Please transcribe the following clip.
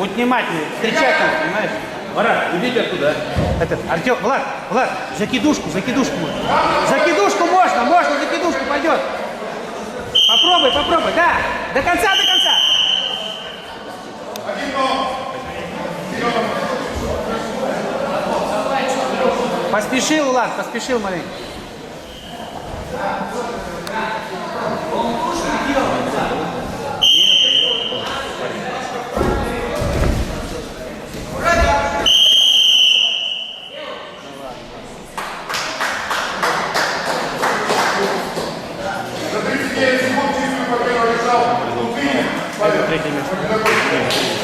Будь внимательный, встречай там, понимаешь? Марат, идите оттуда. Артем, Влад, закидушку можно. Закидушку можно, закидушку пойдет. Попробуй, да, до конца. Поспешил, Влад, маленько. Третье место.